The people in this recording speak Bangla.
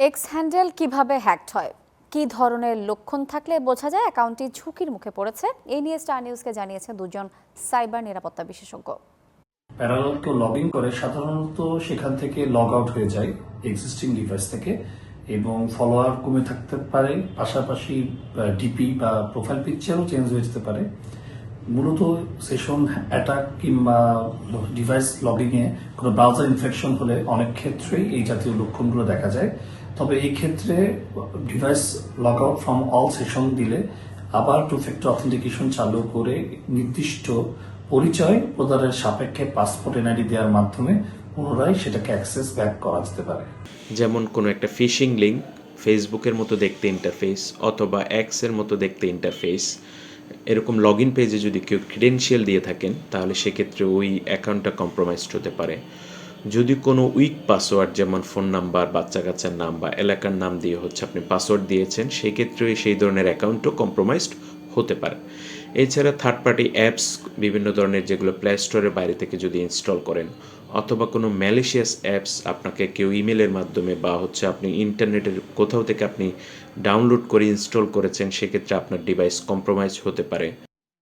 এক্স হ্যান্ডেল কিভাবে হ্যাকড হয়, কী ধরনের লক্ষণ থাকলে বোঝা যায় অ্যাকাউন্টটি ঝুঁকির মুখে পড়েছে, এই নিয়ে স্টার নিউজকে জানিয়েছেন দুজন সাইবার নিরাপত্তা বিশেষজ্ঞ। প্যারালাল কেউ লগ ইন করে সাধারণত সেখান থেকে লগ আউট হয়ে যায় এক্সিস্টিং ডিভাইস থেকে এবং ফলোয়ার কমে থাকতে পারে, পাশাপাশি ডিপি বা প্রোফাইল পিকচারও চেঞ্জ হয়ে যেতে পারে। মূলত সেশন অ্যাটাক কিংবা ডিভাইস লগইংয়ে কোনো ব্রাউজার ইনফেকশন হলে অনেক ক্ষেত্রেই এই জাতীয় লক্ষণগুলো দেখা যায়। তবে এই ক্ষেত্রে device log out from all session দিলে আবার টু ফ্যাক্টর অথেন্টিকেশন চালু করে নির্দিষ্ট পরিচয় প্রদানের সাপেক্ষে পাসপোর্ট এনআইডি দেওয়ার মাধ্যমে পুনরায় সেটাকে অ্যাক্সেস ব্যাক করা যেতে পারে। যেমন কোনো একটা ফিশিং লিঙ্ক, ফেসবুকের মতো দেখতে ইন্টারফেস অথবা এক্সের মতো দেখতে ইন্টারফেস, এরকম লগ ইন পেজে যদি কেউ ক্রিডেনশিয়াল দিয়ে থাকেন তাহলে সেক্ষেত্রে ওই অ্যাকাউন্টটা কম্প্রোমাইজড হতে পারে। যদি কোনো উইক পাসওয়ার্ড যেমন ফোন নাম্বার, বাচ্চা কাচ্চার নাম বা এলাকার নাম দিয়ে আপনি পাসওয়ার্ড দিয়েছেন, সেই ক্ষেত্রে সেই ধরনের অ্যাকাউন্টও কম্প্রোমাইজড হতে পারে। এছাড়া থার্ড পার্টি অ্যাপস বিভিন্ন ধরনের যেগুলো প্লে স্টোরের বাইরে থেকে যদি ইনস্টল করেন অথবা কোনো ম্যালিশিয়াস অ্যাপস আপনাকে কেউ ইমেলের মাধ্যমে বা আপনি ইন্টারনেটের কোথাও থেকে আপনি ডাউনলোড করে ইনস্টল করেছেন, সেক্ষেত্রে আপনার ডিভাইস কম্প্রোমাইজ হতে পারে।